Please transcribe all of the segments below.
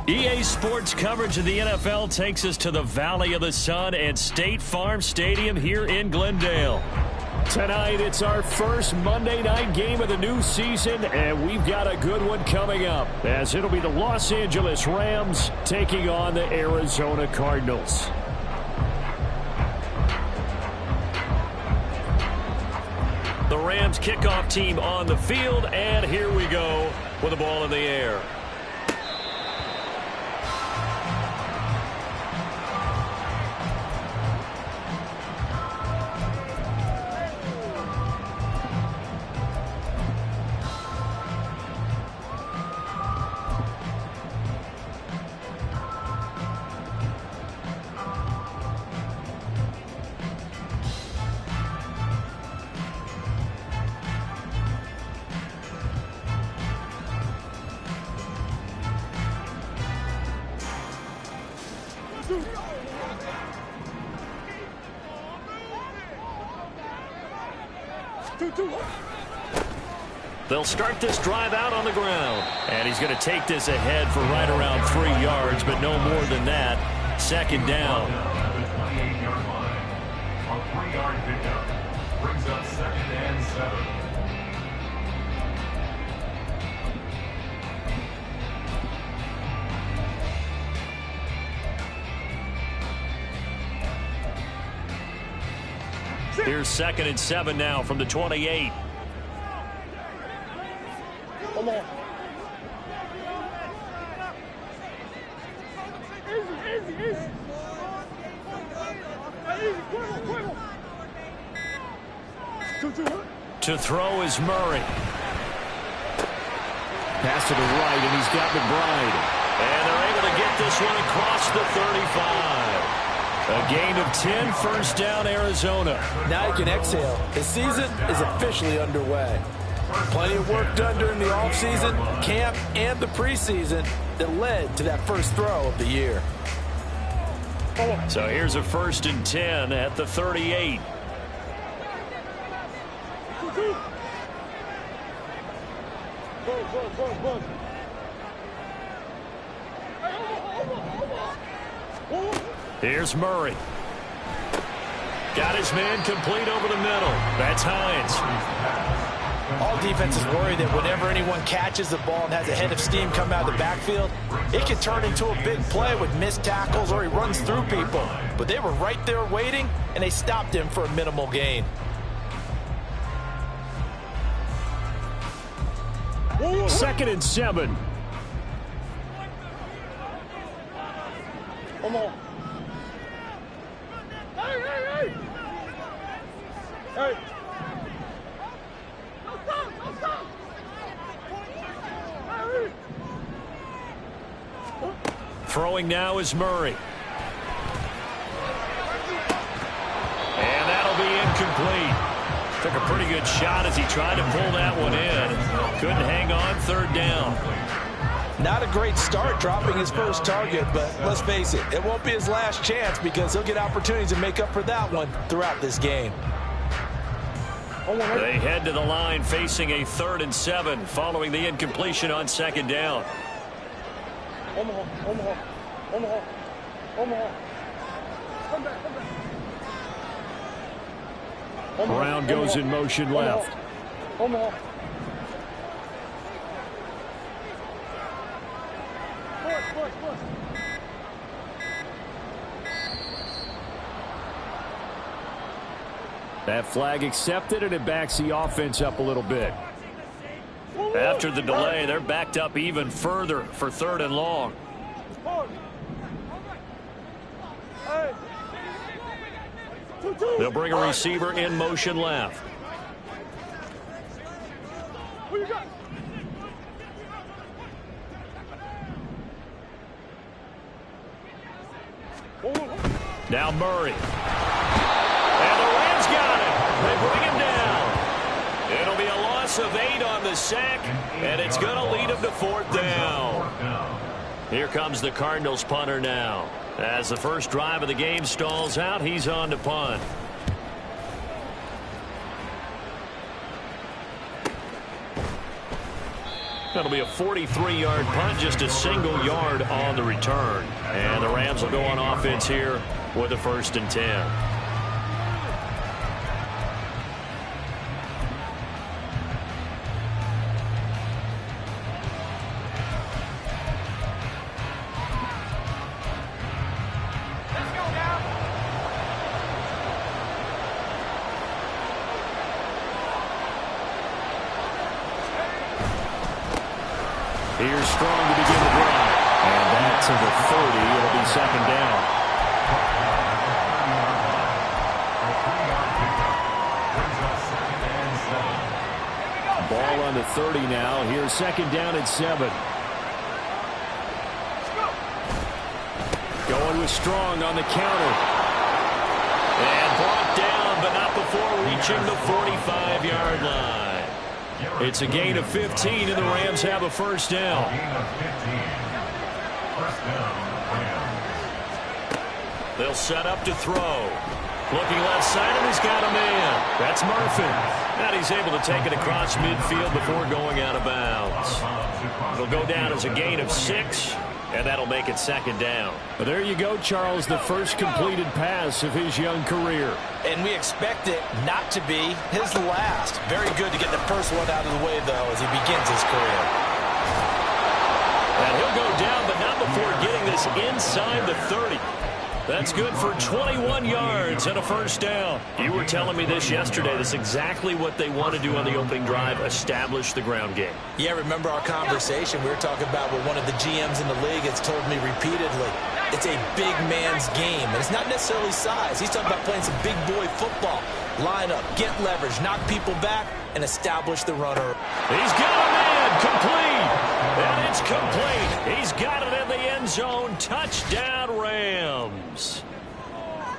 EA Sports coverage of the NFL takes us to the Valley of the Sun and State Farm Stadium here in Glendale. Tonight, it's our first Monday night game of the new season, and we've got a good one coming up, as it'll be the Los Angeles Rams taking on the Arizona Cardinals. The Rams kickoff team on the field, and here we go with the ball in the air. They'll start this drive out on the ground. And he's going to take this ahead for right around 3 yards, but no more than that. Second down. At the 28-yard line. A 3-yard pickup brings up 2nd and 7. Here's 2nd and 7 now from the 28. Come on. Easy. To throw is Murray. Pass to the right, and he's got McBride. And they're able to get this one across the 35. A gain of 10, first down, Arizona. Now you can exhale. The season is officially underway. Plenty of work done during the offseason, camp, and the preseason that led to that first throw of the year. So here's a 1st and 10 at the 38. Here's Murray. Got his man complete over the middle. That's Hines. All defenses worry that whenever anyone catches the ball and has a head of steam come out of the backfield, it can turn into a big play with missed tackles or he runs through people. But they were right there waiting, and they stopped him for a minimal gain. 2nd and 7. Come on. Hey. Throwing now is Murray. And that'll be incomplete. Took a pretty good shot as he tried to pull that one in. Couldn't hang on, 3rd down. Not a great start dropping his first target, but let's face it, it won't be his last chance because he'll get opportunities to make up for that one throughout this game. They head to the line facing a 3rd and 7 following the incompletion on 2nd down. Omaha. Come back. Brown goes in motion left. Omaha. Push. That flag accepted, and it backs the offense up a little bit. After the delay, they're backed up even further for 3rd and long. They'll bring a receiver in motion left. Now Murray. And the Rams got it. They bring him down. It'll be a loss of 8 on the sack, and it's going to lead him to 4th down. Here comes the Cardinals punter now. As the first drive of the game stalls out, he's on to punt. That'll be a 43-yard punt, just a single yard on the return. And the Rams will go on offense here with a 1st and 10. Here's Strong to begin the drive. And back to the 30. It'll be 2nd down. Ball on the 30 now. Here's 2nd down at 7. Going with Strong on the counter. And brought down, but not before reaching the 45-yard line. It's a gain of 15, and the Rams have a 1st down. They'll set up to throw. Looking left side, and he's got a man. That's Murphy. And he's able to take it across midfield before going out of bounds. It'll go down as a gain of 6. And that'll make it 2nd down. Well, there you go, Charles, the first completed pass of his young career. And we expect it not to be his last. Very good to get the first one out of the way, though, as he begins his career. And he'll go down, but not before getting this inside the 30. That's good for 21 yards and a 1st down. You were telling me this yesterday. That's exactly what they want to do on the opening drive, establish the ground game. Yeah, remember our conversation? We were talking about what one of the GMs in the league has told me repeatedly. It's a big man's game, and it's not necessarily size. He's talking about playing some big boy football. Line up, get leverage, knock people back, and establish the runner. He's got a man, complete, and it's complete. He's got it in the end zone. Touchdown, Rams.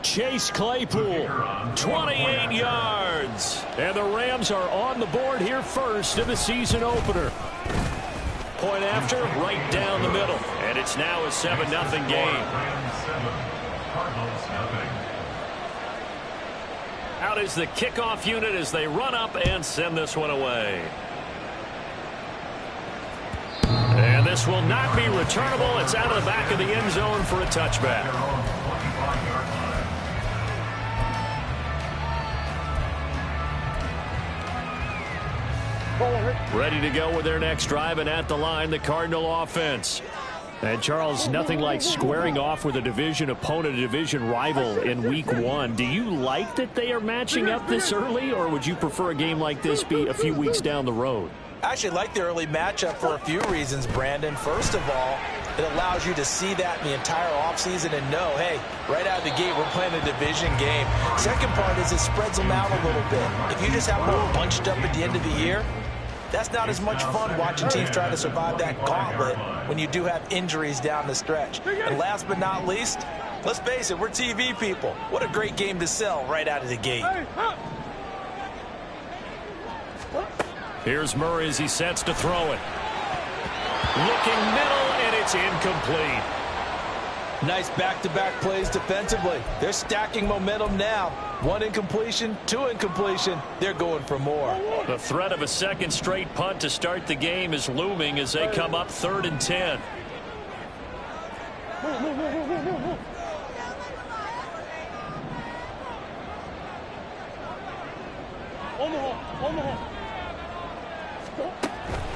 Chase Claypool, 28 yards. And the Rams are on the board here first in the season opener. Point after, right down the middle. And it's now a 7-0 game. Out is the kickoff unit as they run up and send this one away. And this will not be returnable. It's out of the back of the end zone for a touchback. Ready to go with their next drive, and at the line, the Cardinal offense. And, Charles, nothing like squaring off with a division opponent, a division rival in Week 1. Do you like that they are matching up this early, or would you prefer a game like this be a few weeks down the road? I actually like the early matchup for a few reasons, Brandon. First of all, it allows you to see that in the entire offseason and know, hey, right out of the gate, we're playing a division game. Second part is it spreads them out a little bit. If you just have them all bunched up at the end of the year, that's not as much fun watching teams try to survive that gauntlet when you do have injuries down the stretch. And last but not least, let's face it, we're TV people. What a great game to sell right out of the gate. Here's Murray as he sets to throw it. Looking middle, and it's incomplete. Nice back-to-back plays defensively. They're stacking momentum now. 1 incompletion, 2 incompletion. They're going for more. The threat of a second straight punt to start the game is looming as they come up 3rd and 10.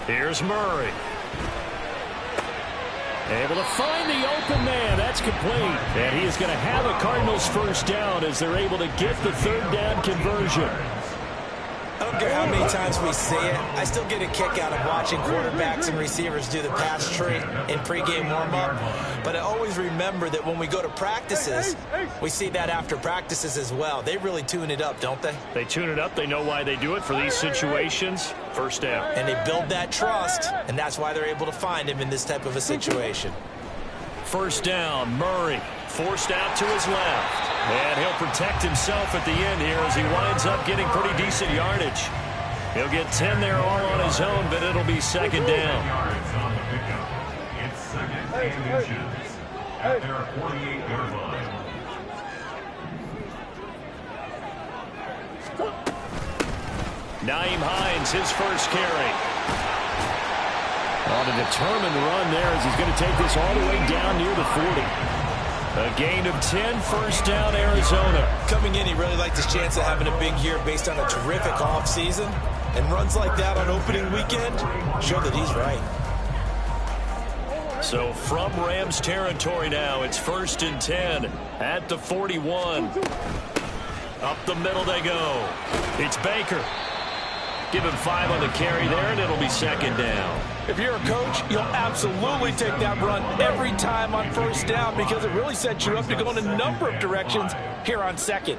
Here's Murray. Able to find the open man. That's complete. And he is going to have a Cardinals 1st down as they're able to get the 3rd down conversion. I don't care how many times we see it. I still get a kick out of watching quarterbacks and receivers do the pass tree in pregame warm-up. But I always remember that when we go to practices, we see that after practices as well. They really tune it up, don't they? They tune it up. They know why they do it for these situations. 1st down. And they build that trust, and that's why they're able to find him in this type of a situation. 1st down, Murray forced out to his left. And he'll protect himself at the end here as he winds up getting pretty decent yardage. He'll get 10 there all on his own, but it'll be 2nd down. Yards on the pickup. It's 2nd and inches at their 48-yard line. Nyheim Hines, his first carry. On a determined run there as he's going to take this all the way down near the 40. A gain of 10, first down, Arizona. Coming in, he really liked his chance of having a big year based on a terrific offseason. And runs like that on opening weekend show that he's right. So from Rams territory now, it's 1st and 10 at the 41. Up the middle they go. It's Baker. Give him 5 on the carry there, and it'll be 2nd down. If you're a coach, you'll absolutely take that run every time on 1st down because it really sets you up to go in a number of directions here on 2nd.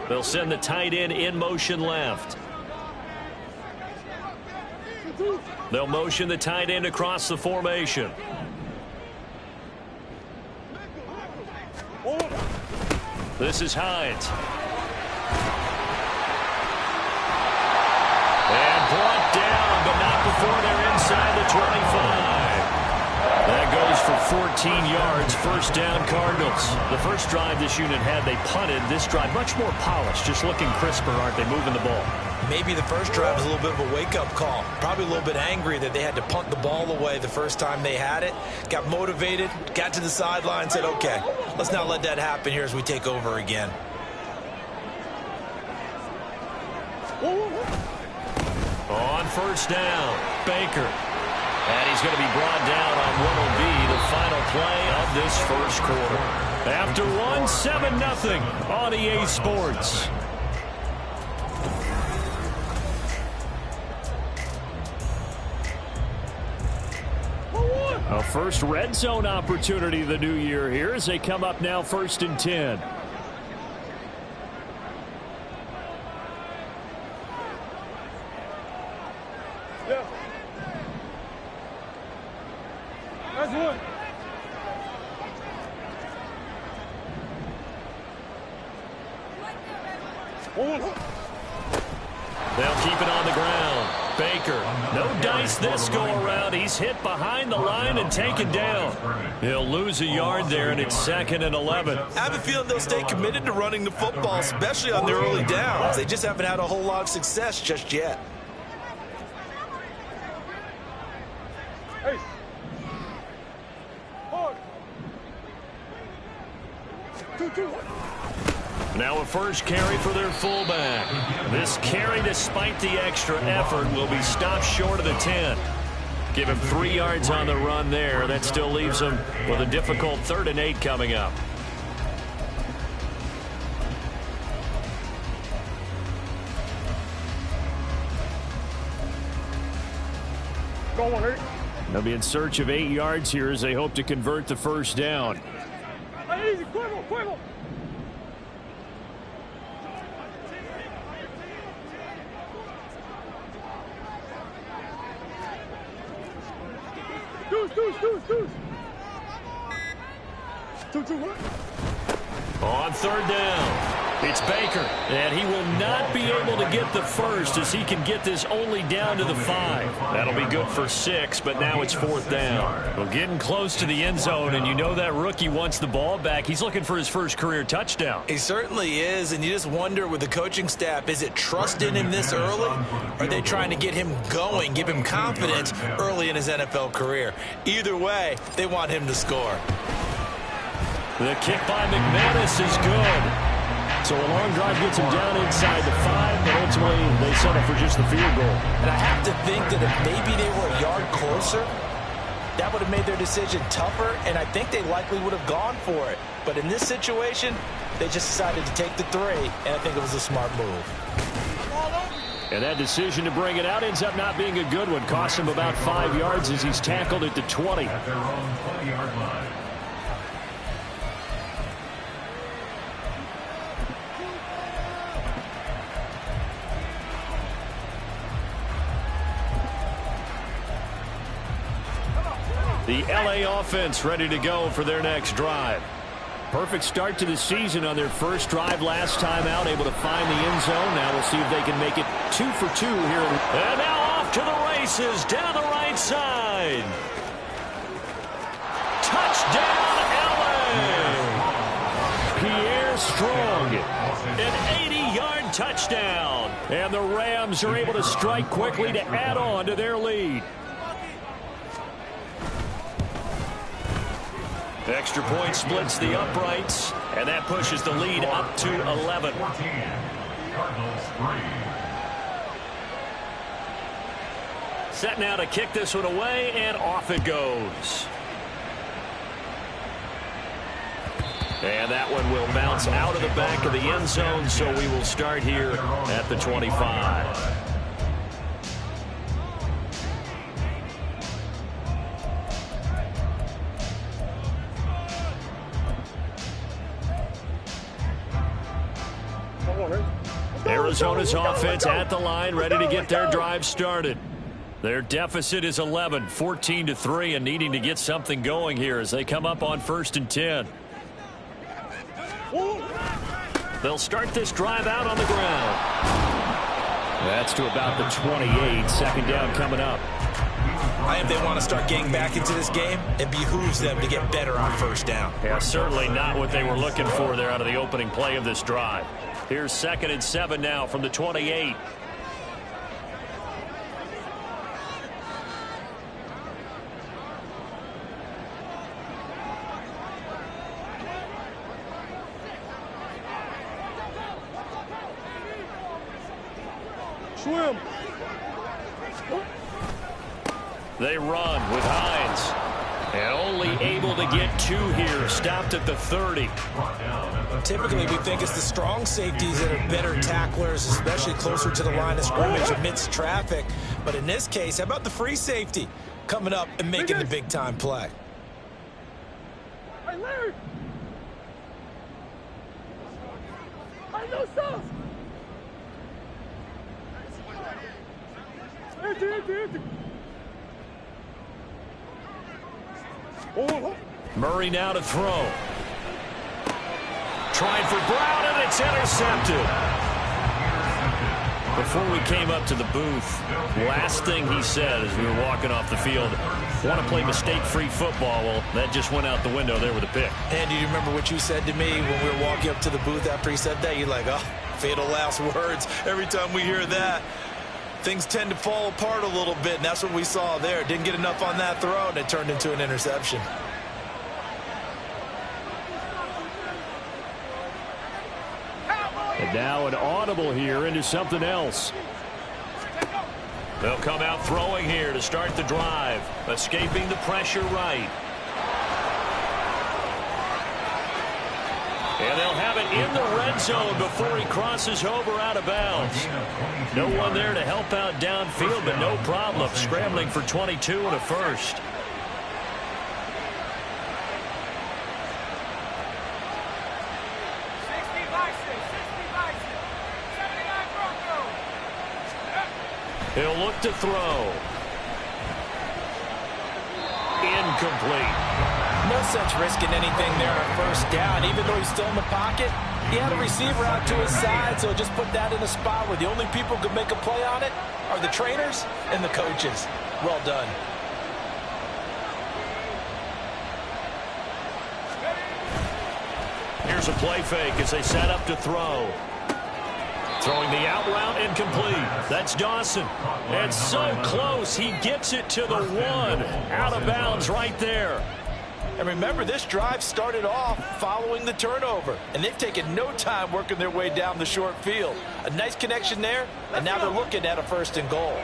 They'll send the tight end in motion left. They'll motion the tight end across the formation. This is Hines. And brought down, but not before they're inside the 25. That goes for 14 yards, 1st down Cardinals. The first drive this unit had, they punted. This drive much more polished, just looking crisper, aren't they, moving the ball? Maybe the first drive was a little bit of a wake-up call. Probably a little bit angry that they had to punt the ball away the first time they had it. Got motivated, got to the sideline, said, okay, let's not let that happen here as we take over again. On 1st down, Baker. And he's going to be brought down on what will be the final play of this first quarter. After one, 7-0 on EA Sports. A first red zone opportunity of the new year here as they come up now 1st and 10. Yeah. That's one. They'll keep it on the ground. Baker, no dice this go around. He's hit behind the line and taken down. He'll lose a yard there, and it's 2nd and 11. I have a feeling they'll stay committed to running the football, especially on their early downs. They just haven't had a whole lot of success just yet. Hey. Hard. 2-2. Now a first carry for their fullback. This carry, despite the extra effort, will be stopped short of the 10. Give him 3 yards on the run there. That still leaves him with a difficult 3rd and 8 coming up. Go on, Eric. They'll be in search of 8 yards here as they hope to convert the first down. Hey, easy, quick. Deuce. 2-2. On 3rd down, it's Baker, and he will not be able to get the first as he can get this only down to the 5. That'll be good for 6, but now it's 4th down. Well, getting close to the end zone, and you know that rookie wants the ball back. He's looking for his first career touchdown. He certainly is, and you just wonder with the coaching staff, is it trust in him this early? Or are they trying to get him going, give him confidence early in his NFL career? Either way, they want him to score. The kick by McManus is good. So a long drive gets him down inside the 5, but ultimately they settle for just the field goal. And I have to think that if maybe they were a yard closer, that would have made their decision tougher, and I think they likely would have gone for it. But in this situation, they just decided to take the 3, and I think it was a smart move. And that decision to bring it out ends up not being a good one. Costs him about 5 yards as he's tackled at the 20. At their own 20-yard line. The LA offense ready to go for their next drive. Perfect start to the season on their first drive last time out, able to find the end zone. Now we'll see if they can make it 2 for 2 here. And now off to the races down the right side. Touchdown, LA! Pierre Strong, an 80-yard touchdown. And the Rams are able to strike quickly to add on to their lead. Extra point splits the uprights, and that pushes the lead up to 11. 14, Cardinals 3. Set now to kick this one away, and off it goes. And that one will bounce out of the back of the end zone, so we will start here at the 25. Arizona's offense at the line, ready to get their drive started. Their deficit is 11, 14-3, and needing to get something going here as they come up on 1st and 10. They'll start this drive out on the ground. That's to about the 28. Second down coming up. If they want to start getting back into this game, it behooves them to get better on 1st down. Yeah, certainly not what they were looking for there out of the opening play of this drive. Here's 2nd and 7 now from the 28. Swim. They run with Hines. And only able to get 2 here. Stopped at the 30. Typically, we think it's the strong safeties that are better tacklers, especially closer to the line of scrimmage amidst traffic. But in this case, how about the free safety coming up and making the big-time play? Hey, Larry. I know stuff. Empty. Murray now to throw. Trying for Brown, and it's intercepted. Before we came up to the booth, last thing he said as we were walking off the field, want to play mistake-free football. Well, that just went out the window there with a pick. And do you remember what you said to me when we were walking up to the booth after he said that? You're like, oh, fatal last words. Every time we hear that, things tend to fall apart a little bit, and that's what we saw there. Didn't get enough on that throw, and it turned into an interception. And now an audible here into something else. They'll come out throwing here to start the drive. Escaping the pressure right. And they'll have it in the red zone before he crosses over out of bounds. No one there to help out downfield, but no problem. Scrambling for 22 and a first. He'll look to throw. Incomplete. No sense risking anything there on 1st down. Even though he's still in the pocket, he had a receiver out to his side, so just put that in a spot where the only people who can make a play on it are the trainers and the coaches. Well done. Here's a play fake as they set up to throw. Throwing the out route incomplete. That's Dawson. And so close, he gets it to the 1. Out of bounds right there. And remember, this drive started off following the turnover. And they've taken no time working their way down the short field. A nice connection there, and now they're looking at a 1st and goal.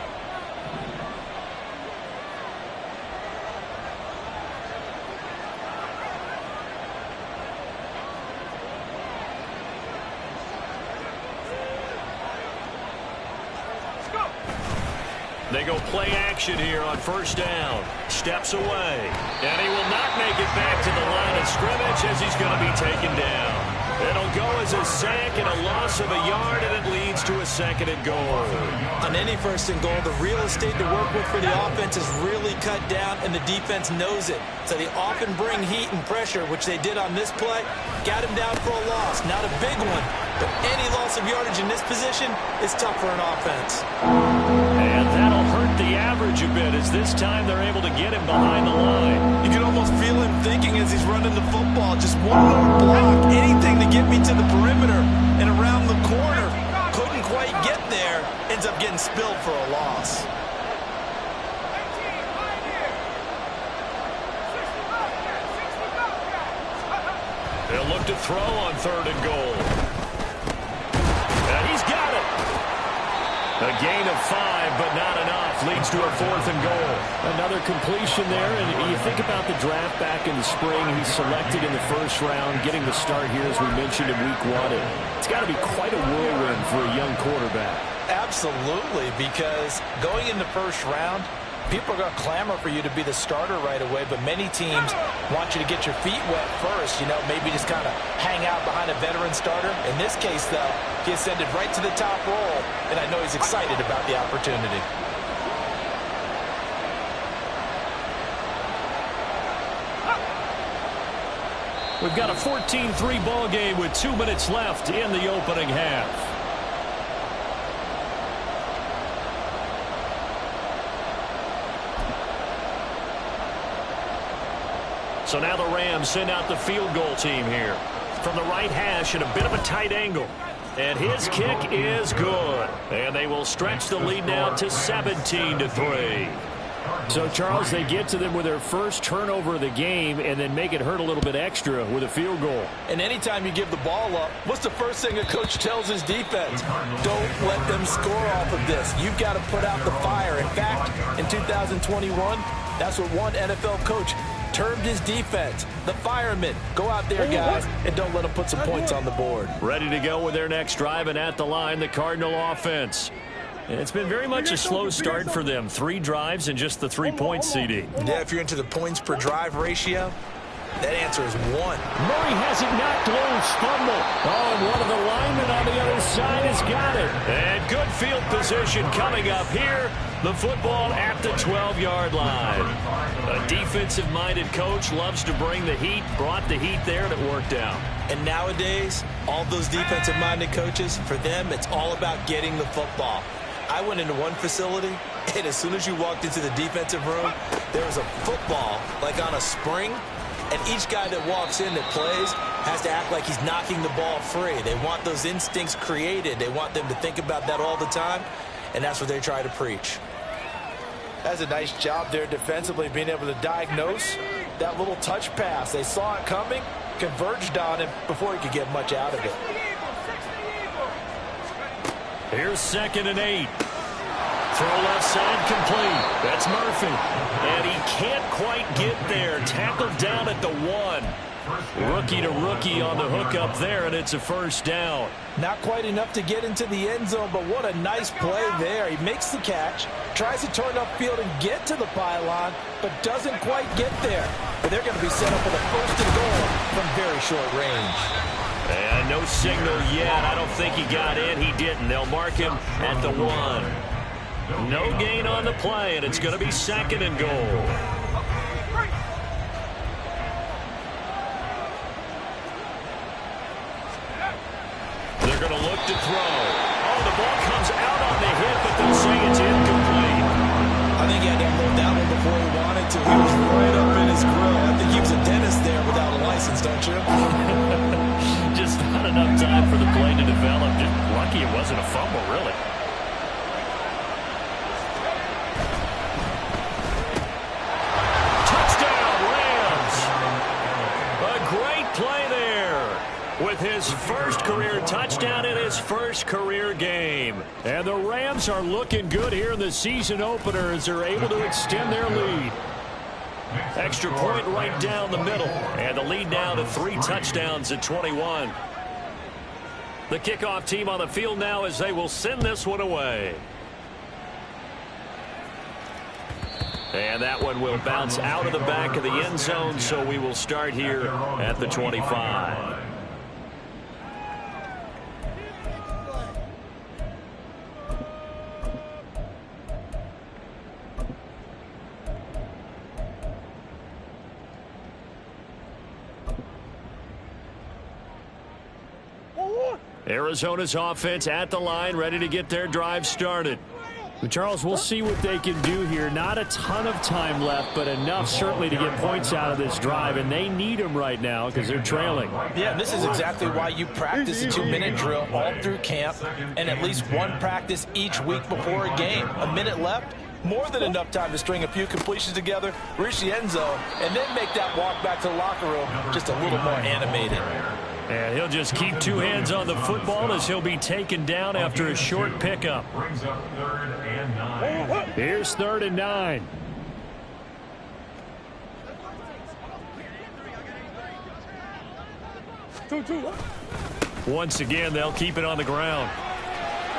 They go play action here on 1st down. Steps away. And he will not make it back to the line of scrimmage as he's going to be taken down. It'll go as a sack and a loss of a yard, and it leads to a 2nd and goal. On any 1st and goal, the real estate to work with for the offense is really cut down, and the defense knows it. So they often bring heat and pressure, which they did on this play. Got him down for a loss. Not a big one, but any loss of yardage in this position is tough for an offense. And that'll hurt the average a bit as this time they're able to get him behind the line. You can almost feel him thinking as he's running the football, just one more block, anything to get me to the perimeter and around the corner. Could ends up getting spilled for a loss. They'll look to throw on 3rd and goal. And he's got it. A gain of 5, but not enough. Leads to a 4th and goal. Another completion there, and you think about the draft back in the spring. He's selected in the 1st round, getting the start here, as we mentioned, in week 1. It's got to be quite a whirlwind for a young quarterback. Absolutely, because going in the 1st round, people are going to clamor for you to be the starter right away, but many teams want you to get your feet wet first, maybe just kind of hang out behind a veteran starter. In this case, though, he ascended right to the top role, and I know he's excited about the opportunity. We've got a 14-3 ball game with 2 minutes left in the opening half. So now the Rams send out the field goal team here. From the right hash at a bit of a tight angle. And his kick is good. And they will stretch the lead now to 17-3. So, Charles, they get to them with their first turnover of the game and then make it hurt a little bit extra with a field goal. And anytime you give the ball up, what's the first thing a coach tells his defense? Don't let them score off of this. You've got to put out the fire. In fact, in 2021, that's what one NFL coach termed his defense, the firemen. Go out there, guys, and don't let them put some points on the board. Ready to go with their next drive, and at the line, the Cardinal offense. And it's been very much a slow start for them. 3 drives and just the 3 points, CD. Yeah, if you're into the points per drive ratio, that answer is 1. Murray has it knocked loose. Fumble. Oh, and one of the linemen on the other side has got it. And good field position coming up here. The football at the 12-yard line. A defensive-minded coach loves to bring the heat, brought the heat there, and it worked out. And nowadays, all those defensive-minded coaches, for them, it's all about getting the football. I went into one facility, and as soon as you walked into the defensive room, there was a football, like on a spring, and each guy that walks in that plays has to act like he's knocking the ball free. They want those instincts created. They want them to think about that all the time, and that's what they try to preach. That's a nice job there defensively, being able to diagnose that little touch pass. They saw it coming, converged on him before he could get much out of it. Here's 2nd and 8. Throw left side complete. That's Murphy. And he can't quite get there. Tackled down at the 1. Rookie to rookie on the hook up there, and it's a 1st down. Not quite enough to get into the end zone, but what a nice play there. He makes the catch, tries to turn upfield and get to the pylon, but doesn't quite get there. But they're going to be set up with a 1st and goal from very short range. And no signal yet. I don't think he got in. He didn't. They'll mark him at the 1. No gain on the play, and it's going to be 2nd and goal. They're going to look to throw. Oh, the ball comes out on the hit, but they'll say it's incomplete. I think he had to unload that one before he wanted to. He was right up in his grill. I think he was a dentist there without a license, don't you? Just not enough time for the play to develop. Just lucky it wasn't a fumble, really. Touchdown, Rams. A great play there with his first career touchdown in his first career game. And the Rams are looking good here in the season opener as they're able to extend their lead. Extra point right down the middle. And the lead now to 3 touchdowns at 21. The kickoff team on the field now as they will send this one away. And that one will bounce out of the back of the end zone, so we will start here at the 25. Arizona's offense at the line, ready to get their drive started. Charles, we'll see what they can do here. Not a ton of time left, but enough certainly to get points out of this drive, and they need them right now because they're trailing. Yeah, and this is exactly why you practice a 2-minute drill all through camp and at least one practice each week before a game. A minute left, more than enough time to string a few completions together, reach the end zone, and then make that walk back to the locker room just a little more animated. And he'll just keep two hands on the football as he'll be taken down after a short pickup. Brings up 3rd and 9. Here's 3rd and 9. Once again, they'll keep it on the ground.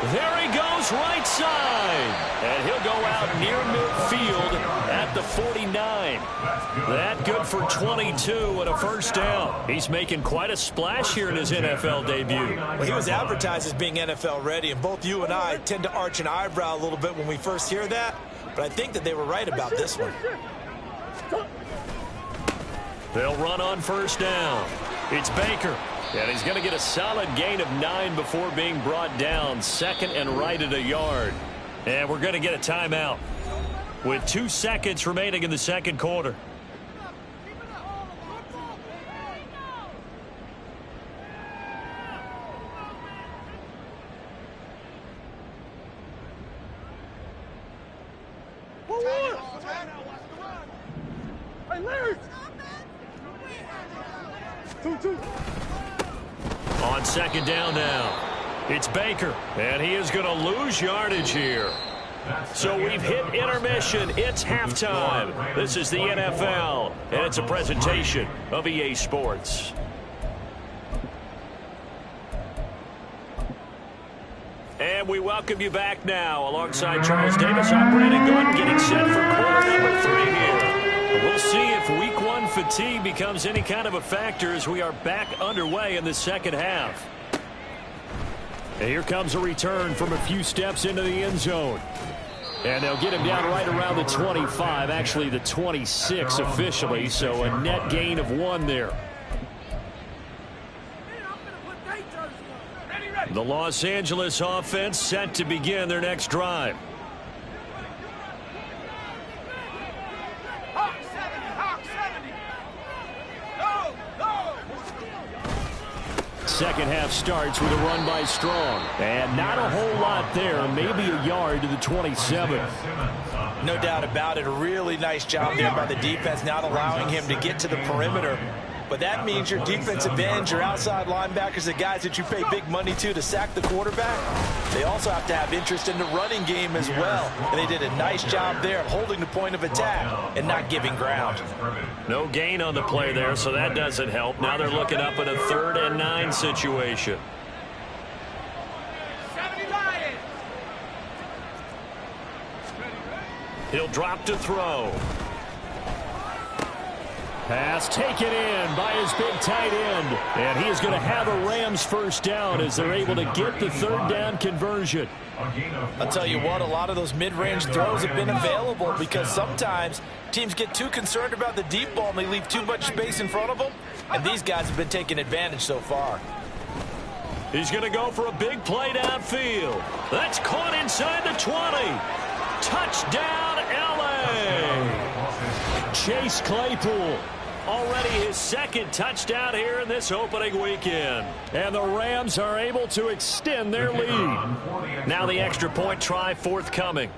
There he goes, right side. And he'll go out near midfield at the 49. That good for 22 and a first down. He's making quite a splash here in his NFL debut. Well, he was advertised as being NFL ready, and both you and I tend to arch an eyebrow a little bit when we first hear that, but I think that they were right about this one. They'll run on first down. It's Baker. And he's going to get a solid gain of 9 before being brought down. 2nd and right at a yard. And we're going to get a timeout with 2 seconds remaining in the second quarter. Hey, Larry! 2-2. On 2nd down now, it's Baker, and he is going to lose yardage here. So we've hit intermission. It's halftime. This is the NFL, and it's a presentation of EA Sports. And we welcome you back now. Alongside Charles Davis, I'm Brandon Gordon, getting set for quarter number 3 here. We'll see if week 1 fatigue becomes any kind of a factor as we are back underway in the second half. And here comes a return from a few steps into the end zone. And they'll get him down right around the 25, actually the 26 officially, so a net gain of 1 there. The Los Angeles offense set to begin their next drive. Second half starts with a run by Strong. And not a whole lot there, maybe a yard to the 27. No doubt about it. A really nice job there by the defense, not allowing him to get to the perimeter. But that means your defensive ends, your outside linebackers, the guys that you pay big money to sack the quarterback, they also have to have interest in the running game as well. And they did a nice job there of holding the point of attack and not giving ground. No gain on the play there, so that doesn't help. Now they're looking up at a 3rd and 9 situation. He'll drop to throw. Pass taken in by his big tight end. And he is going to have a Rams first down as they're able to get the 3rd down conversion. I'll tell you what, a lot of those mid-range throws have been available because sometimes teams get too concerned about the deep ball and they leave too much space in front of them. And these guys have been taking advantage so far. He's going to go for a big play downfield. That's caught inside the 20. Touchdown, L.A. Chase Claypool, already his 2nd touchdown here in this opening weekend. And the Rams are able to extend their lead. Now the extra point try forthcoming.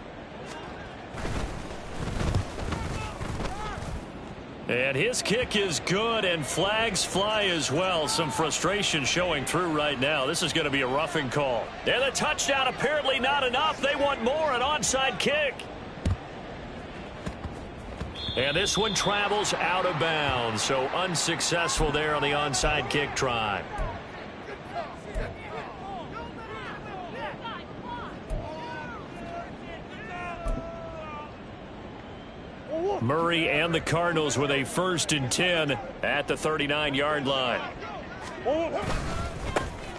And his kick is good, and flags fly as well. Some frustration showing through right now. This is going to be a roughing call. And the touchdown apparently not enough. They want more, an onside kick. And this one travels out of bounds, so unsuccessful there on the onside kick try. Murray and the Cardinals with a 1st and 10 at the 39-yard line.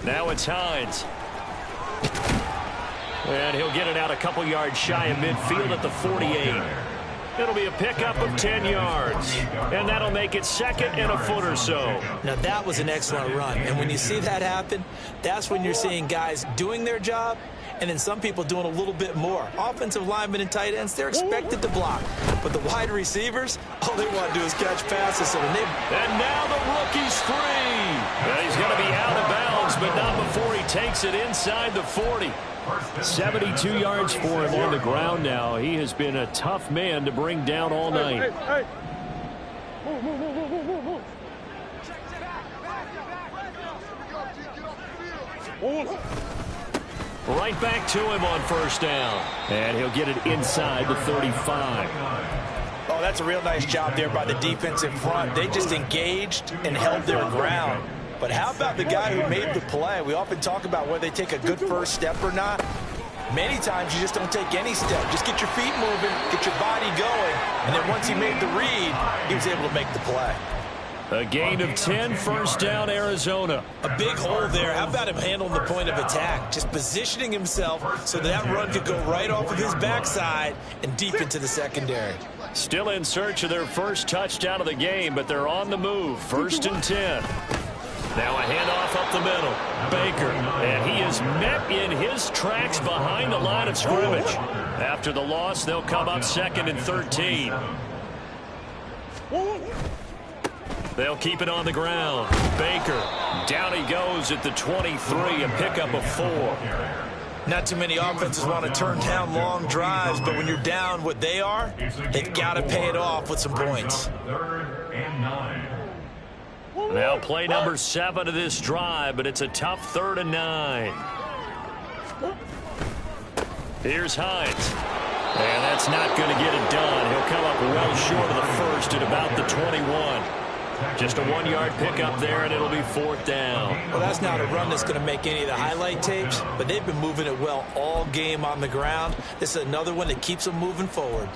Now it's Hines. And he'll get it out a couple yards shy of midfield at the 48. It'll be a pickup of 10 yards. And that'll make it 2nd and a foot or so. Now, that was an excellent run. And when you see that happen, that's when you're seeing guys doing their job and then some people doing a little bit more. Offensive linemen and tight ends, they're expected to block. But the wide receivers, all they want to do is catch passes. And now the rookie's free. And he's going to be out of bounds, but not before he takes it inside the 40. 72 yards for him on the ground now. He has been a tough man to bring down all night. Hey. Move. Right back to him on first down. And he'll get it inside the 35. Oh, that's a real nice job there by the defensive front. They just engaged and held their ground. But how about the guy who made the play? We often talk about whether they take a good first step or not. Many times you just don't take any step. Just get your feet moving, get your body going, and then once he made the read, he was able to make the play. A gain of 10, first down, Arizona. A big hole there. How about him handling the point of attack? Just positioning himself so that run could go right off of his backside and deep into the secondary. Still in search of their first touchdown of the game, but they're on the move. First and 10. Now a handoff up the middle. Baker, and he is met in his tracks behind the line of scrimmage. After the loss, they'll come up second and 13. They'll keep it on the ground. Baker, down he goes at the 23, a pickup of 4. Not too many offenses want to turn down long drives, but when you're down what they are, they've got to pay it off with some points. Third and 9. Now play number 7 of this drive, but it's a tough 3rd and 9. Here's Hines. And that's not going to get it done. He'll come up well short of the first at about the 21. Just a 1-yard pickup there, and it'll be 4th down. Well, that's not a run that's going to make any of the highlight tapes, but they've been moving it well all game on the ground. This is another one that keeps them moving forward.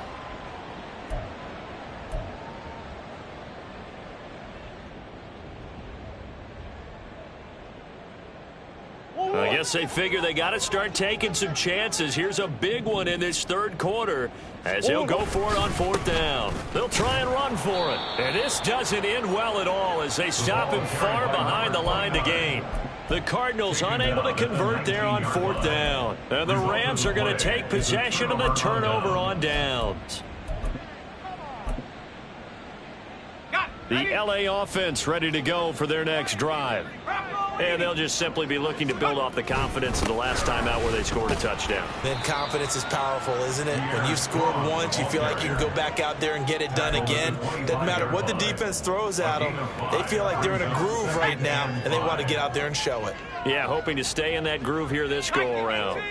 I guess they figure they got to start taking some chances. Here's a big one in this 3rd quarter as he'll go for it on 4th down. They'll try and run for it. And this doesn't end well at all as they stop him far behind the line to gain. The Cardinals unable to convert there on 4th down. And the Rams are going to take possession of the turnover on downs. The LA offense ready to go for their next drive. And they'll just simply be looking to build off the confidence of the last time out where they scored a touchdown. Then confidence is powerful, isn't it? When you've scored once, you feel like you can go back out there and get it done again. Doesn't matter what the defense throws at them. They feel like they're in a groove right now, and they want to get out there and show it. Yeah, hoping to stay in that groove here this go-around.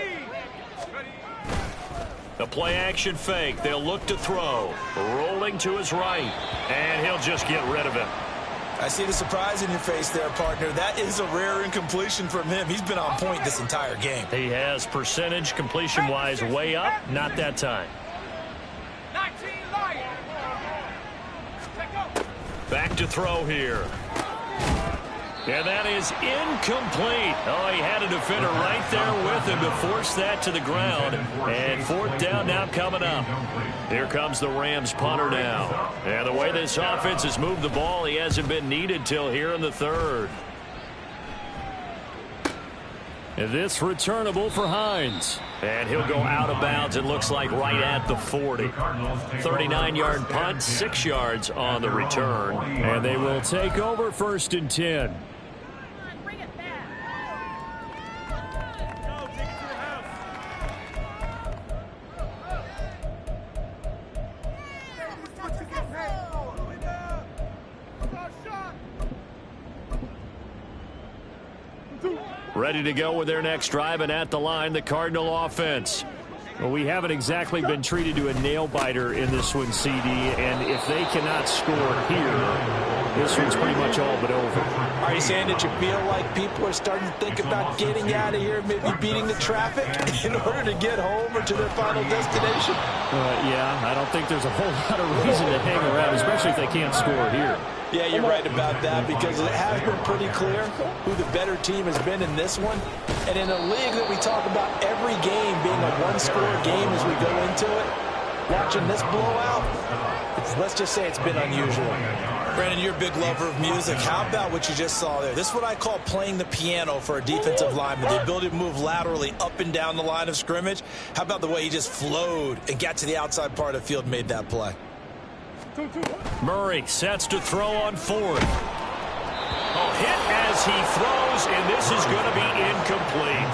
The play-action fake. They'll look to throw. Rolling to his right. And he'll just get rid of it. I see the surprise in your face there, partner. That is a rare incompletion from him. He's been on point this entire game. He has percentage completion-wise way up. Not that time. Back to throw here. And that is incomplete. Oh, he had a defender right there with him to force that to the ground. And 4th down now coming up. Here comes the Rams punter now. And the way this offense has moved the ball, he hasn't been needed till here in the 3rd. And this returnable for Hines. And he'll go out of bounds, it looks like, right at the 40. 39-yard punt, 6 yards on the return. And they will take over 1st and 10. Ready to go with their next drive, and at the line, the Cardinal offense. Well, we haven't exactly been treated to a nail-biter in this one, CD, and if they cannot score here, this one's pretty much all but over. Are you saying that you feel like people are starting to think about getting out of here, maybe beating the traffic in order to get home or to their final destination? Yeah, I don't think there's a whole lot of reason to hang around, especially if they can't score here. Yeah, you're right about that because it has been pretty clear who the better team has been in this one. And in a league that we talk about every game being a one-score game as we go into it, watching this blowout, it's Let's just say it's been unusual. Brandon, you're a big lover of music. How about what you just saw there? This is what I call playing the piano for a defensive lineman. The ability to move laterally up and down the line of scrimmage. How about the way he just flowed and got to the outside part of the field and made that play? Murray sets to throw on fourth. Hit as he throws, and this is going to be incomplete.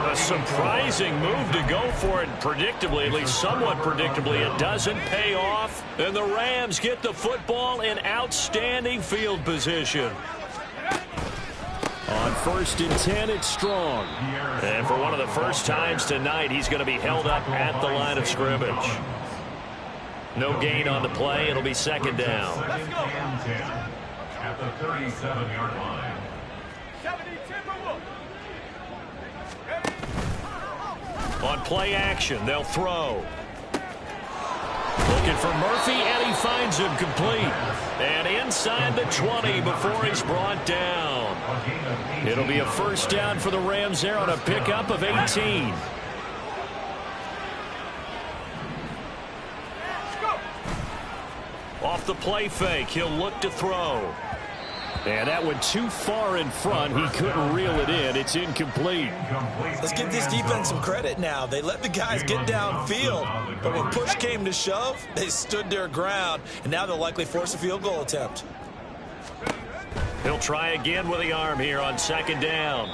A surprising move to go for it predictably, at least somewhat predictably. It doesn't pay off, and the Rams get the football in outstanding field position. On 1st and 10, it's Strong. And for one of the first times tonight, he's going to be held up at the line of scrimmage. No gain on the play. It'll be 2nd down. At the 37-yard line. On play action, they'll throw. Looking for Murphy, and he finds him complete. And inside the 20 before he's brought down. It'll be a 1st down for the Rams there on a pickup of 18. Off the play fake, he'll look to throw. And that went too far in front. He couldn't reel it in. It's incomplete. Let's give this defense some credit now. They let the guys get downfield, but when push came to shove, they stood their ground, and now they'll likely force a field goal attempt. He'll try again with the arm here on 2nd down.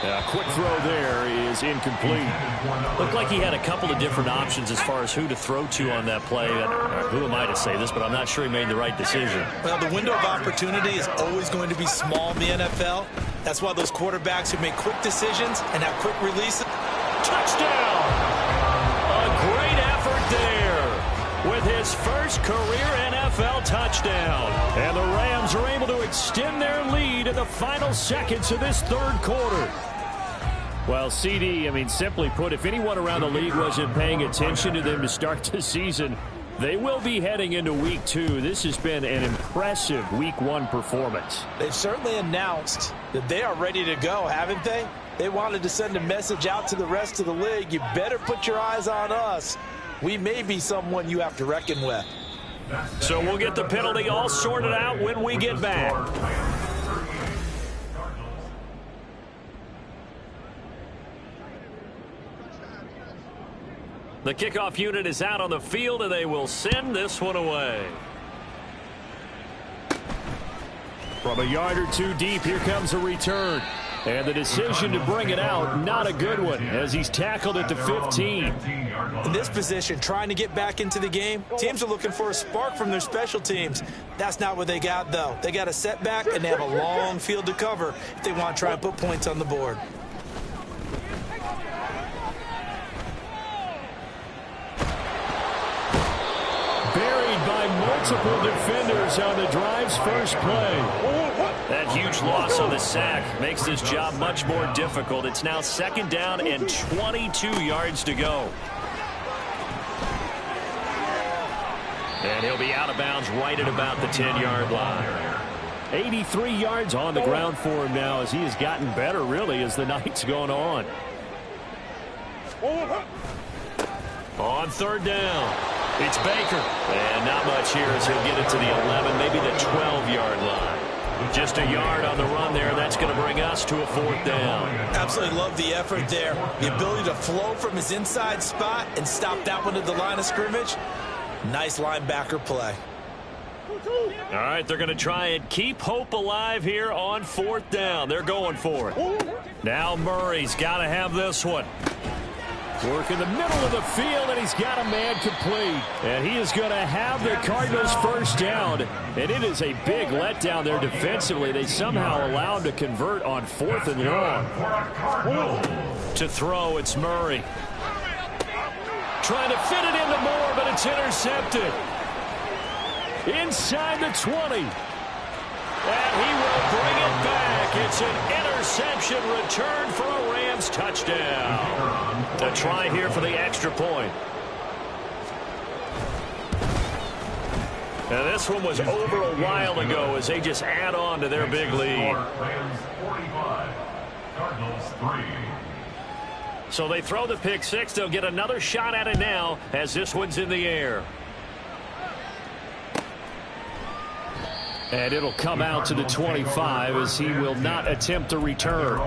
A quick throw there is incomplete. Looked like he had a couple of different options as far as who to throw to on that play. Who am I to say this, but I'm not sure he made the right decision. Well, the window of opportunity is always going to be small in the NFL. That's why those quarterbacks who make quick decisions and have quick releases. Touchdown! A great effort there with his first career NFL touchdown. And the Rams are able to extend their lead in the final seconds of this 3rd quarter. Well, CD, simply put, if anyone around the league wasn't paying attention to them to start the season, they will be heading into Week 2. This has been an impressive Week 1 performance. They've certainly announced that they are ready to go, haven't they? They wanted to send a message out to the rest of the league. You better put your eyes on us. We may be someone you have to reckon with. So we'll get the penalty all sorted out when we get back. The kickoff unit is out on the field, and they will send this one away. From a yard or two deep, here comes a return. And the decision to bring it out, not a good one, as he's tackled at the 15. In this position, trying to get back into the game, teams are looking for a spark from their special teams. That's not what they got, though. They got a setback, and they have a long field to cover if they want to try and put points on the board. Buried by multiple defenders on the drive's first play. That huge loss on the sack makes this job much more difficult. It's now 2nd down and 22 yards to go. And he'll be out of bounds right at about the 10-yard line. 83 yards on the ground for him now as he has gotten better, really, as the night's gone on. On 3rd down, it's Baker. And not much here as he'll get it to the 11, maybe the 12-yard line. Just a yard on the run there. That's going to bring us to a 4th down. Absolutely love the effort there. The ability to flow from his inside spot and stop that one at the line of scrimmage. Nice linebacker play. All right, they're going to try and keep hope alive here on 4th down. They're going for it. Now Murray's got to have this one. Work in the middle of the field, and he's got a man complete. And he is going to have the Cardinals' 1st down. And it is a big letdown there defensively. They somehow allow him to convert on 4th and long. To throw, it's Murray. Trying to fit it into Moore, but it's intercepted. Inside the 20. And he will bring it back. It's an interception return for a Rams touchdown. A try here for the extra point. Now this one was over a while ago as they just add on to their big lead. Rams 45, Cardinals 3. So they throw the pick six. They'll get another shot at it now as this one's in the air. And it'll come out to the 25 as he will not attempt to return.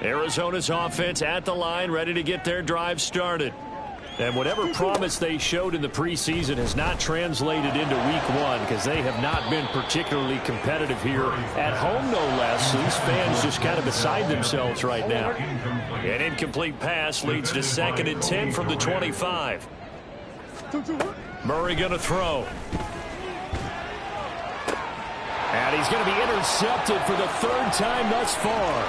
Arizona's offense at the line, ready to get their drive started. And whatever promise they showed in the preseason has not translated into week one, because they have not been particularly competitive here at home, no less. These fans just kind of beside themselves right now. An incomplete pass leads to 2nd and 10 from the 25. Murray going to throw. And he's going to be intercepted for the 3rd time thus far.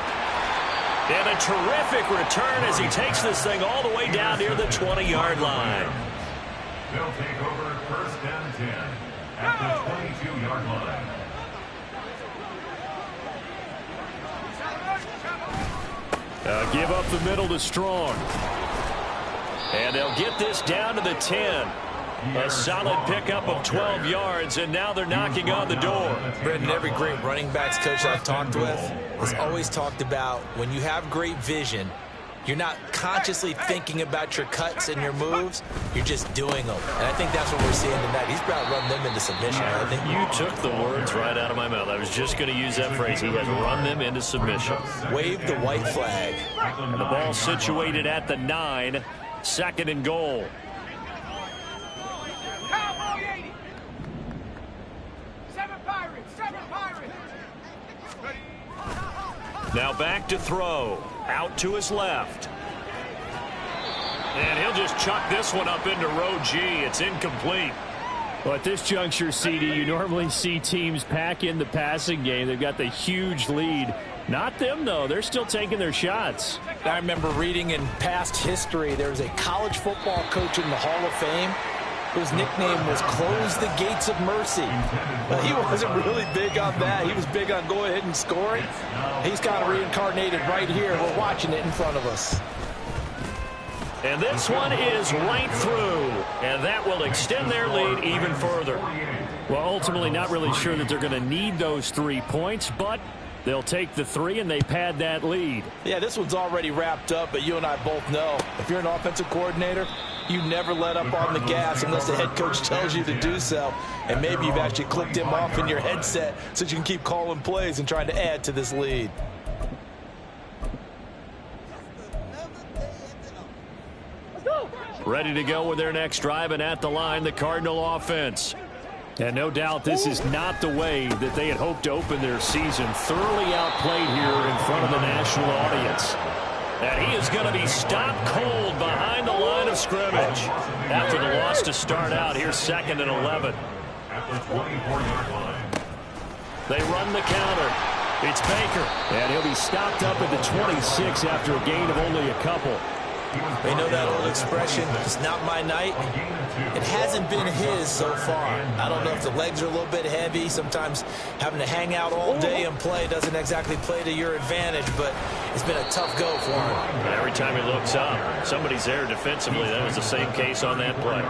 And a terrific return as he takes this thing all the way down near the 20-yard line. They'll take over 1st and 10 at the 22-yard line. Give up the middle to Strong. And they'll get this down to the 10. A solid pickup of 12 yards, and now they're knocking on the door. Brendan, every great running backs coach I've talked with has always talked about when you have great vision, you're not consciously thinking about your cuts and your moves. You're just doing them. And I think that's what we're seeing tonight. He's about to run them into submission. I think you took the words right out of my mouth. I was just going to use that phrase. He has run them into submission. Wave the white flag. And the ball situated at the 9. 2nd and goal. Now back to throw. Out to his left. And he'll just chuck this one up into row G. It's incomplete. Well, at this juncture, CD, you normally see teams pack in the passing game. They've got the huge lead. Not them, though. They're still taking their shots. I remember reading in past history, there was a college football coach in the Hall of Fame whose nickname was Close the Gates of Mercy. But he wasn't really big on that. He was big on go ahead and scoring. He's kind of reincarnated right here. We're watching it in front of us. And this one is right through. And that will extend their lead even further. Well, ultimately not really sure that they're going to need those 3 points, but they'll take the 3 and they pad that lead. Yeah, this one's already wrapped up, but you and I both know if you're an offensive coordinator, you never let up on the gas unless the head coach tells you to do so. And maybe you've actually clicked him off in your headset so you can keep calling plays and trying to add to this lead. Ready to go with their next drive, and at the line, the Cardinal offense. And no doubt this is not the way that they had hoped to open their season. Thoroughly outplayed here in front of the national audience. And he is going to be stopped cold behind the line of scrimmage. After the loss to start out, here's 2nd and 11. At the 24-yard line. They run the counter. It's Baker. And he'll be stopped up at the 26 after a gain of only a couple. They know that old expression, it's not my night. It hasn't been his so far. I don't know if the legs are a little bit heavy. Sometimes having to hang out all day and play doesn't exactly play to your advantage, but it's been a tough go for him. But every time he looks up, somebody's there defensively. That was the same case on that play.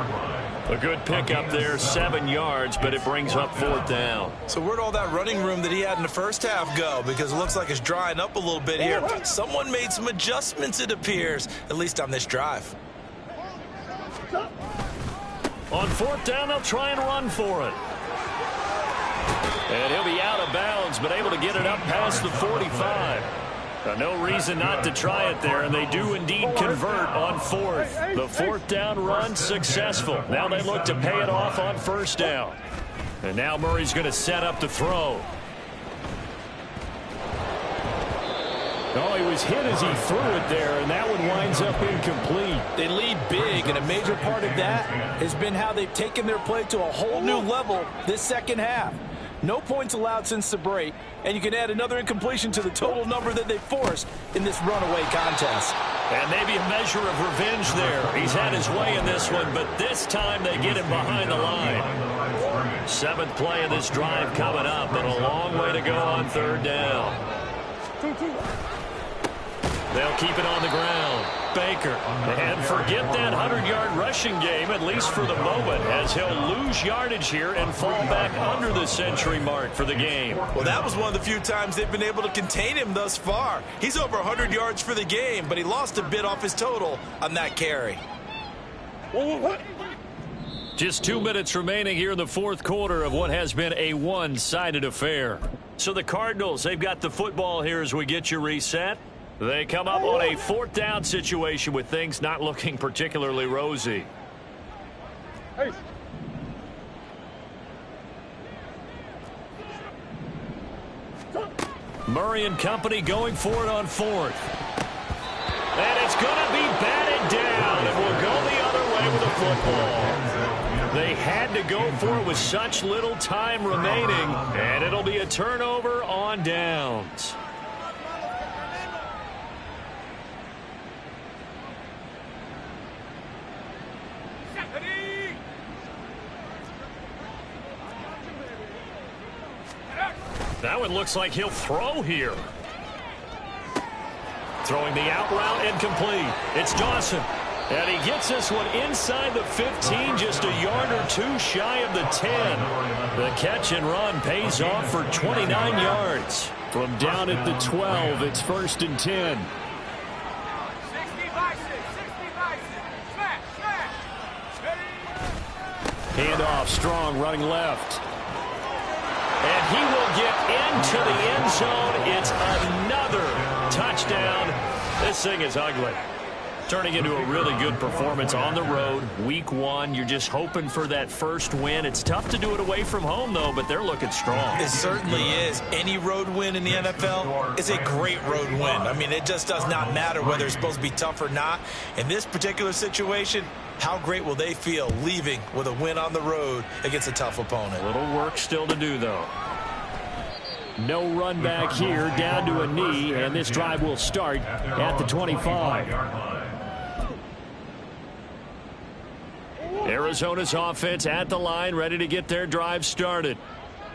A good pickup there, 7 yards, but it brings up 4th down. So where'd all that running room that he had in the first half go? Because it looks like it's drying up a little bit here. Someone made some adjustments, it appears, at least on this drive. On 4th down, they'll try and run for it. And he'll be out of bounds, but able to get it up past the 45. No reason not to try it there, and they do indeed convert on 4th. The 4th down run successful. Now they look to pay it off on 1st down. And now Murray's going to set up to throw. Oh, he was hit as he threw it there, and that one winds up incomplete. They lead big, and a major part of that has been how they've taken their play to a whole new level this second half. No points allowed since the break, and you can add another incompletion to the total number that they forced in this runaway contest. And maybe a measure of revenge there. He's had his way in this one, but this time they get him behind the line. 7th play of this drive coming up, and a long way to go on 3rd down. They'll keep it on the ground. Baker. And forget that 100-yard rushing game, at least for the moment, as he'll lose yardage here and fall back under the century mark for the game. Well, that was one of the few times they've been able to contain him thus far. He's over 100 yards for the game, but he lost a bit off his total on that carry. Just 2 minutes remaining here in the fourth quarter of what has been a one-sided affair. So the Cardinals, they've got the football here as we get you reset. They come up on a fourth down situation with things not looking particularly rosy. Hey. Murray and company going for it on fourth. And it's going to be batted down, and we'll go the other way with the football. They had to go for it with such little time remaining, and it'll be a turnover on downs. That one looks like he'll throw here. Throwing the out route incomplete. It's Dawson. And he gets this one inside the 15, just a yard or two shy of the 10. The catch and run pays off for 29 yards. From down at the 12, it's 1st and 10. Handoff, Strong running left. And he will get into the end zone. It's another touchdown. This thing is ugly. Turning into a really good performance on the road. Week 1, you're just hoping for that first win. It's tough to do it away from home, though, but they're looking strong. It certainly is. Any road win in the NFL is a great road win. I mean, it just does not matter whether it's supposed to be tough or not. In this particular situation, how great will they feel leaving with a win on the road against a tough opponent? A little work still to do, though. No run back here, down to a knee, and this drive will start at the 25. Arizona's offense at the line, ready to get their drive started.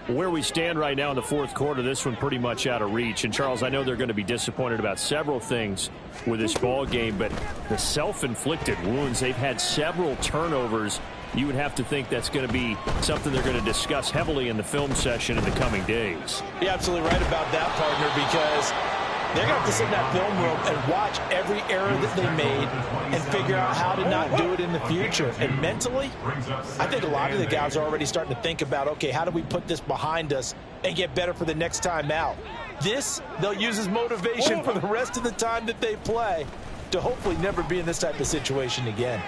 Where we stand right now in the fourth quarter, this one pretty much out of reach. And, Charles, I know they're going to be disappointed about several things with this ball game, but the self-inflicted wounds, they've had several turnovers. You would have to think that's going to be something they're going to discuss heavily in the film session in the coming days. You're absolutely right about that, partner, because they're going to have to sit in that film room and watch every error that they made and figure out how to not do it in the future. And mentally, I think a lot of the guys are already starting to think about, okay, how do we put this behind us and get better for the next time out? This, they'll use as motivation for the rest of the time that they play to hopefully never be in this type of situation again.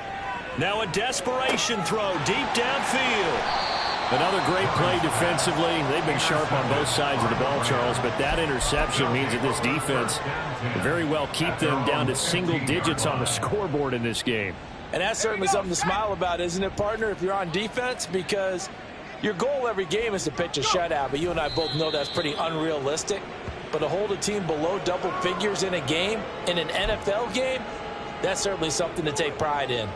Now a desperation throw deep downfield. Another great play defensively. They've been sharp on both sides of the ball, Charles, but that interception means that this defense will very well keep them down to single digits on the scoreboard in this game. And that's certainly something to smile about, isn't it, partner, if you're on defense? Because your goal every game is to pitch a shutout, but you and I both know that's pretty unrealistic. But to hold a team below double figures in a game, in an NFL game, that's certainly something to take pride in.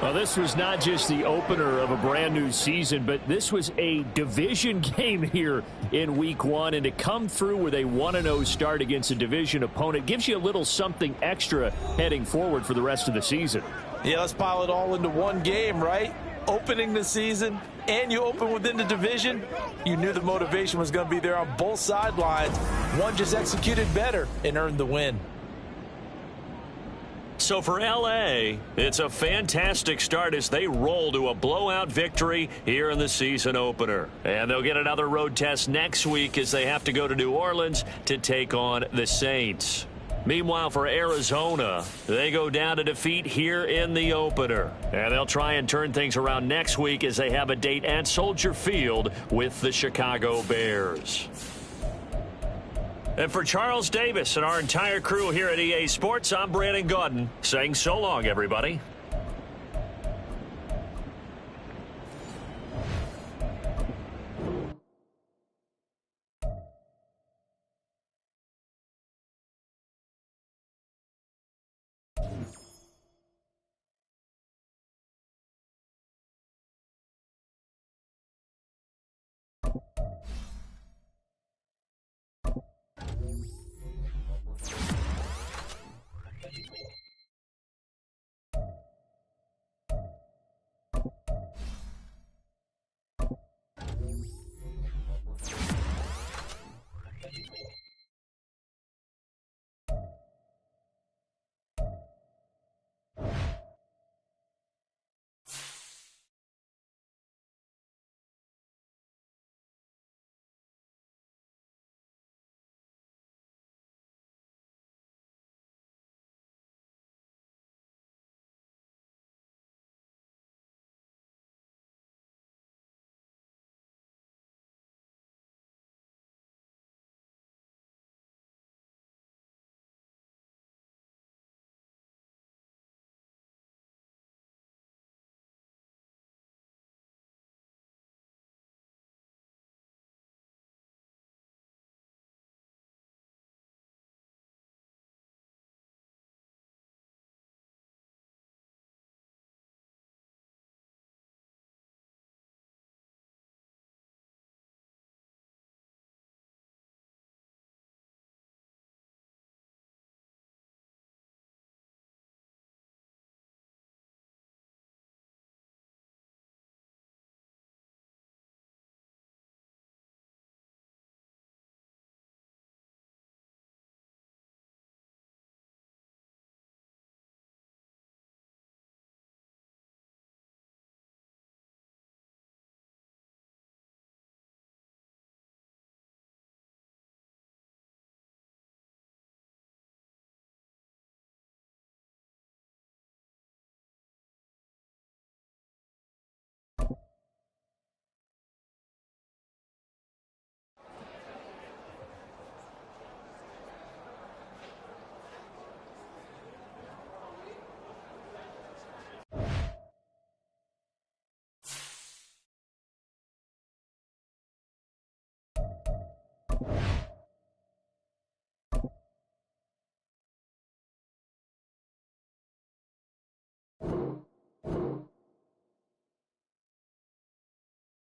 Well, this was not just the opener of a brand new season, but this was a division game here in week 1. And to come through with a 1-0 start against a division opponent gives you a little something extra heading forward for the rest of the season. Yeah, let's pile it all into one game, right? Opening the season, and you open within the division. You knew the motivation was going to be there on both sidelines. One just executed better and earned the win. So for L.A., it's a fantastic start as they roll to a blowout victory here in the season opener. And they'll get another road test next week as they have to go to New Orleans to take on the Saints. Meanwhile, for Arizona, they go down to defeat here in the opener. And they'll try and turn things around next week as they have a date at Soldier Field with the Chicago Bears. And for Charles Davis and our entire crew here at EA Sports, I'm Brandon Gaudin saying so long, everybody.